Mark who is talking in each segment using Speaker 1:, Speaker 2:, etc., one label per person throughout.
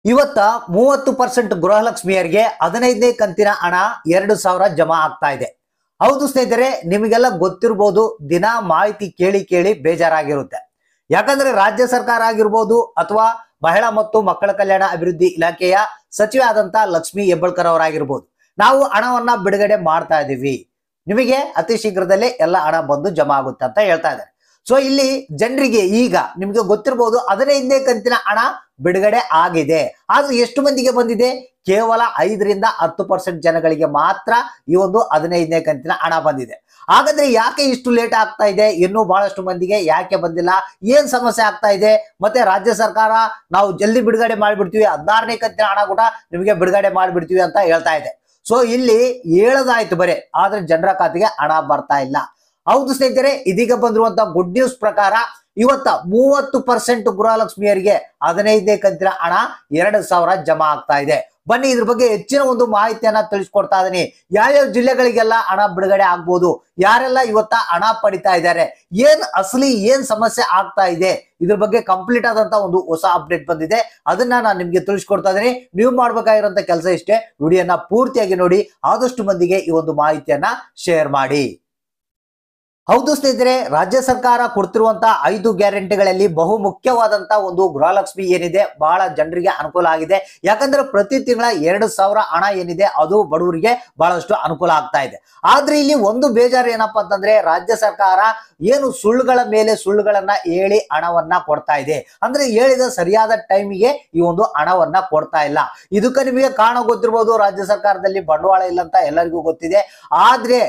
Speaker 1: ಇವತ್ತ 30% ಗೃಹಲಕ್ಷ್ಮಿಯರಿಗೆ 15ನೇ ಕಂತಿನ ಹಣ 2000 ಜಮಾ ಆಗ್ತಾ ಇದೆ. ಹೌದು ಸ್ನೇಹಿತರೆ, ನಿಮಗೆಲ್ಲ ಗೊತ್ತಿರಬಹುದು, ದಿನ ಮಾಹಿತಿ ಕೇಳಿ ಕೇಳಿ ಬೇಜಾರಾಗಿರುತ್ತೆ. ಯಾಕಂದ್ರೆ ರಾಜ್ಯ ಸರ್ಕಾರ ಆಗಿರ್ಬೋದು ಅಥವಾ ಮಹಿಳಾ ಮತ್ತು ಮಕ್ಕಳ ಕಲ್ಯಾಣ ಅಭಿವೃದ್ಧಿ ಇಲಾಖೆಯ ಸಚಿವೆ ಆದಂತ ಲಕ್ಷ್ಮಿ ಹೆಬ್ಬಾಳ್ಕರ್ ಅವರಾಗಿರ್ಬೋದು, ನಾವು ಹಣವನ್ನ ಬಿಡುಗಡೆ ಮಾಡ್ತಾ ಇದೀವಿ, ನಿಮಗೆ ಅತಿ ಶೀಘ್ರದಲ್ಲೇ ಎಲ್ಲ ಹಣ ಬಂದು ಜಮಾ ಆಗುತ್ತೆ ಅಂತ ಹೇಳ್ತಾ ಇದ್ದಾರೆ. ಸೊ ಇಲ್ಲಿ ಜನರಿಗೆ ಈಗ ನಿಮ್ಗೆ ಗೊತ್ತಿರಬಹುದು 15ನೇ ಕಂತಿನ ಹಣ ಬಿಡುಗಡೆ ಆಗಿದೆ. ಆದ್ರೆ ಎಷ್ಟು ಮಂದಿಗೆ ಬಂದಿದೆ? ಕೇವಲ 5ರಿಂದ 10% ಜನಗಳಿಗೆ ಮಾತ್ರ ಈ ಒಂದು 15ನೇ ಕಂತಿನ ಹಣ ಬಂದಿದೆ. ಹಾಗಾದ್ರೆ ಯಾಕೆ ಇಷ್ಟು ಲೇಟ್ ಆಗ್ತಾ ಇದೆ? ಇನ್ನೂ ಬಹಳಷ್ಟು ಮಂದಿಗೆ ಯಾಕೆ ಬಂದಿಲ್ಲ? ಏನ್ ಸಮಸ್ಯೆ ಆಗ್ತಾ ಇದೆ? ಮತ್ತೆ ರಾಜ್ಯ ಸರ್ಕಾರ ನಾವು ಜಲ್ದಿ ಬಿಡುಗಡೆ ಮಾಡಿಬಿಡ್ತೀವಿ, 16ನೇ ಕಂತಿನ ಹಣ ಕೂಡ ನಿಮಗೆ ಬಿಡುಗಡೆ ಮಾಡಿಬಿಡ್ತೀವಿ ಅಂತ ಹೇಳ್ತಾ ಇದೆ. ಸೊ ಇಲ್ಲಿ ಹೇಳೋದಾಯ್ತು ಬರೇ, ಆದ್ರೆ ಜನರ ಖಾತೆಗೆ ಹಣ ಬರ್ತಾ ಇಲ್ಲ. ಹೌದು ಸ್ನೇಹಿತರೆ, ಇದೀಗ ಬಂದಿರುವಂತ ಗುಡ್ ನ್ಯೂಸ್ ಪ್ರಕಾರ ಇವತ್ತ 30% ಗೃಹಲಕ್ಷ್ಮಿಯರಿಗೆ 15ನೇ ಕಂತಿನ ಹಣ 2000 ಜಮಾ ಆಗ್ತಾ ಇದೆ. ಬನ್ನಿ ಇದ್ರ ಬಗ್ಗೆ ಹೆಚ್ಚಿನ ಒಂದು ಮಾಹಿತಿಯನ್ನ ತಿಳಿಸ್ಕೊಡ್ತಾ ಇದೀನಿ. ಯಾವ್ಯಾವ ಜಿಲ್ಲೆಗಳಿಗೆಲ್ಲ ಹಣ ಬಿಡುಗಡೆ ಆಗ್ಬೋದು, ಯಾರೆಲ್ಲ ಇವತ್ತ ಹಣ ಪಡಿತಾ ಇದ್ದಾರೆ, ಏನ್ ಸಮಸ್ಯೆ ಆಗ್ತಾ ಇದೆ, ಇದ್ರ ಬಗ್ಗೆ ಕಂಪ್ಲೀಟ್ ಆದಂತ ಒಂದು ಹೊಸ ಅಪ್ಡೇಟ್ ಬಂದಿದೆ. ಅದನ್ನ ನಾನು ನಿಮ್ಗೆ ತಿಳಿಸ್ಕೊಡ್ತಾ ಇದೀನಿ. ನೀವು ಮಾಡ್ಬೇಕಾಗಿರೋಂತ ಕೆಲಸ ಇಷ್ಟೇ, ವಿಡಿಯೋನ ಪೂರ್ತಿಯಾಗಿ ನೋಡಿ, ಆದಷ್ಟು ಮಂದಿಗೆ ಈ ಒಂದು ಮಾಹಿತಿಯನ್ನ ಶೇರ್ ಮಾಡಿ. ಹೌದು ಸ್ನೇಹಿತರೆ, ರಾಜ್ಯ ಸರ್ಕಾರ ಕೊಡ್ತಿರುವಂತ 5 ಗ್ಯಾರಂಟಿಗಳಲ್ಲಿ ಬಹು ಮುಖ್ಯವಾದಂತ ಒಂದು ಗೃಹಲಕ್ಷ್ಮಿ ಏನಿದೆ, ಬಹಳ ಜನರಿಗೆ ಅನುಕೂಲ ಆಗಿದೆ. ಯಾಕಂದ್ರೆ ಪ್ರತಿ ತಿಂಗಳ 2000 ಹಣ ಏನಿದೆ ಅದು ಬಡವರಿಗೆ ಬಹಳಷ್ಟು ಅನುಕೂಲ ಆಗ್ತಾ ಇದೆ. ಆದ್ರೆ ಇಲ್ಲಿ ಒಂದು ಬೇಜಾರು ಏನಪ್ಪಾ ಅಂತಂದ್ರೆ, ರಾಜ್ಯ ಸರ್ಕಾರ ಏನು ಸುಳ್ಳುಗಳ ಮೇಲೆ ಸುಳ್ಳುಗಳನ್ನ ಹೇಳಿ ಹಣವನ್ನ ಕೊಡ್ತಾ ಇದೆ. ಅಂದ್ರೆ ಹೇಳಿದ ಸರಿಯಾದ ಟೈಮಿಗೆ ಈ ಒಂದು ಹಣವನ್ನ ಕೊಡ್ತಾ ಇಲ್ಲ. ಇದಕ್ಕೆ ನಿಮಗೆ ಕಾರಣ ಗೊತ್ತಿರಬಹುದು, ರಾಜ್ಯ ಸರ್ಕಾರದಲ್ಲಿ ಬಂಡವಾಳ ಇಲ್ಲ ಅಂತ ಎಲ್ಲರಿಗೂ ಗೊತ್ತಿದೆ. ಆದ್ರೆ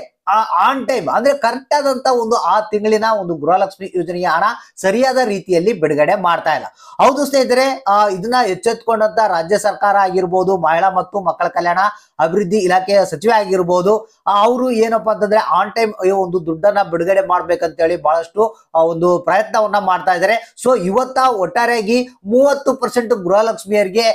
Speaker 1: ಆನ್ ಟೈಮ್ ಅಂದ್ರೆ ಕರೆಕ್ಟ್ ಆದಂತ ಒಂದು ಆ ತಿಂಗಳಿನ ಒಂದು ಗೃಹಲಕ್ಷ್ಮಿ ಯೋಜನೆಯ ಹಣ ಸರಿಯಾದ ರೀತಿಯಲ್ಲಿ ಬಿಡುಗಡೆ ಮಾಡ್ತಾ ಇಲ್ಲ. ಹೌದು ಸ್ನೇಹಿತರೆ, ಇದನ್ನ ಎಚ್ಚೆತ್ತುಕೊಂಡಂತ ರಾಜ್ಯ ಸರ್ಕಾರ ಆಗಿರ್ಬೋದು, ಮಹಿಳಾ ಮತ್ತು ಮಕ್ಕಳ ಕಲ್ಯಾಣ ಅಭಿವೃದ್ಧಿ ಇಲಾಖೆಯ ಸಚಿವೆ ಆಗಿರ್ಬೋದು, ಅವರು ಏನಪ್ಪಾ ಅಂತಂದ್ರೆ ಆನ್ ಟೈಮ್ ಒಂದು ದುಡ್ಡನ್ನ ಬಿಡುಗಡೆ ಮಾಡ್ಬೇಕಂತ ಹೇಳಿ ಬಹಳಷ್ಟು ಒಂದು ಪ್ರಯತ್ನವನ್ನ ಮಾಡ್ತಾ ಇದ್ದಾರೆ. ಸೊ ಇವತ್ತ ಒಟ್ಟಾರೆಯಾಗಿ 30% ಗೃಹಲಕ್ಷ್ಮಿಯರಿಗೆ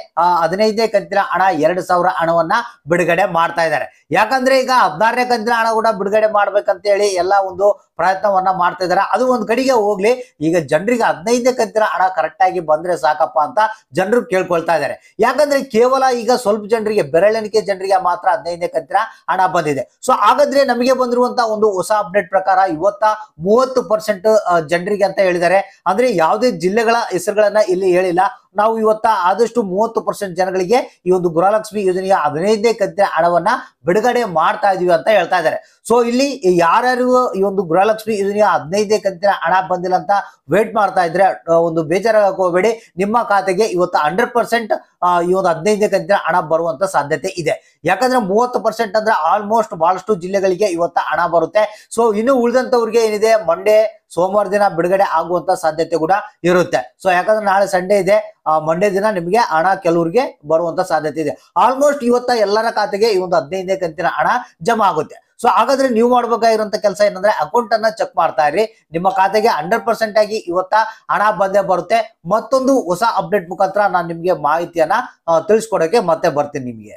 Speaker 1: 15ನೇ ಕಂತಿನ ಹಣ 2000 ಹಣವನ್ನ ಬಿಡುಗಡೆ ಮಾಡ್ತಾ ಇದ್ದಾರೆ. ಯಾಕಂದ್ರೆ ಈಗ 16ನೇ ಕಂತಿನ ಹಣ ಕೂಡ ಬಿಡುಗಡೆ ಮಾಡ್ಬೇಕಂತ ಹೇಳಿ ಎಲ್ಲ ಒಂದು ಪ್ರಯತ್ನವನ್ನ ಮಾಡ್ತಾ ಇದ್ದಾರೆ. ಅದು ಒಂದ್ ಕಡೆಗೆ ಹೋಗ್ಲಿ, ಈಗ ಜನರಿಗೆ 15ನೇ ಕಂತಿನ ಹಣ ಕರೆಕ್ಟ್ ಆಗಿ ಬಂದ್ರೆ ಸಾಕಪ್ಪ ಅಂತ ಜನರು ಕೇಳ್ಕೊಳ್ತಾ ಇದ್ದಾರೆ. ಯಾಕಂದ್ರೆ ಕೇವಲ ಈಗ ಸ್ವಲ್ಪ ಜನರಿಗೆ, ಬೆರಳೆಣಿಕೆ ಜನರಿಗೆ ಮಾತ್ರ 15ನೇ ಕಂತಿನ ಹಣ ಬಂದಿದೆ. ಸೊ ಹಾಗಾದ್ರೆ ನಮಗೆ ಬಂದಿರುವಂತ ಒಂದು ಹೊಸ ಅಪ್ಡೇಟ್ ಪ್ರಕಾರ ಇವತ್ತ 30% ಜನರಿಗೆ ಅಂತ ಹೇಳಿದ್ದಾರೆ. ಅಂದ್ರೆ ಯಾವುದೇ ಜಿಲ್ಲೆಗಳ ಹೆಸರುಗಳನ್ನ ಇಲ್ಲಿ ಹೇಳಿಲ್ಲ. ನಾವು ಇವತ್ತ ಆದಷ್ಟು 30% ಜನಗಳಿಗೆ ಈ ಒಂದು ಗೃಹಲಕ್ಷ್ಮಿ ಯೋಜನೆಯ 15ನೇ ಕಂತಿನ ಹಣವನ್ನ ಬಿಡುಗಡೆ ಮಾಡ್ತಾ ಇದೀವಿ ಅಂತ ಹೇಳ್ತಾ ಇದ್ದಾರೆ. ಸೊ ಇಲ್ಲಿ ಯಾರ್ಯಾರು ಈ ಒಂದು ಗೃಹಲಕ್ಷ್ಮಿ ಯೋಜನೆಯ 15ನೇ ಕಂತಿನ ಹಣ ಬಂದಿಲ್ಲ ಅಂತ ವೇಟ್ ಮಾಡ್ತಾ ಇದ್ರೆ ಒಂದು ಬೇಜಾರಾಗಕ್ಕೆ ಹೋಗಬೇಡಿ. ನಿಮ್ಮ ಖಾತೆಗೆ ಇವತ್ತು 100% ಈ ಒಂದು 15ನೇ ಕಂತಿನ ಹಣ ಬರುವಂತ ಸಾಧ್ಯತೆ ಇದೆ. ಯಾಕಂದ್ರೆ 30% ಅಂದ್ರೆ ಆಲ್ಮೋಸ್ಟ್ ಬಹಳಷ್ಟು ಜಿಲ್ಲೆಗಳಿಗೆ ಇವತ್ತ ಹಣ ಬರುತ್ತೆ. ಸೊ ಇನ್ನು ಉಳಿದಂತವ್ರಿಗೆ ಏನಿದೆ, ಮಂಡೇ ಸೋಮವಾರ ದಿನ ಬಿಡುಗಡೆ ಆಗುವಂತ ಸಾಧ್ಯತೆ ಕೂಡ ಇರುತ್ತೆ. ಸೊ ಯಾಕಂದ್ರೆ ನಾಳೆ ಸಂಡೇ ಇದೆ, ಮಂಡೇ ದಿನ ನಿಮಗೆ ಹಣ ಕೆಲವರಿಗೆ ಬರುವಂತ ಸಾಧ್ಯತೆ ಇದೆ. ಆಲ್ಮೋಸ್ಟ್ ಇವತ್ತ ಎಲ್ಲರ ಖಾತೆಗೆ ಈ ಒಂದು 15ನೇ ಕಂತಿನ ಹಣ ಜಮಾ ಆಗುತ್ತೆ. ಸೊ ಹಾಗಾದ್ರೆ ನೀವು ಮಾಡ್ಬೇಕಾಗಿರುವಂತ ಕೆಲಸ ಏನಂದ್ರೆ, ಅಕೌಂಟ್ ಅನ್ನ ಚೆಕ್ ಮಾಡ್ತಾ ಇರಿ. ನಿಮ್ಮ ಖಾತೆಗೆ 100% ಆಗಿ ಇವತ್ತ ಹಣ ಬಂದೇ ಬರುತ್ತೆ. ಮತ್ತೊಂದು ಹೊಸ ಅಪ್ಡೇಟ್ ಮುಖಾಂತರ ನಾನು ನಿಮ್ಗೆ ಮಾಹಿತಿಯನ್ನ ತಿಳಿಸ್ಕೊಡಕ್ಕೆ ಮತ್ತೆ ಬರ್ತೀನಿ ನಿಮ್ಗೆ.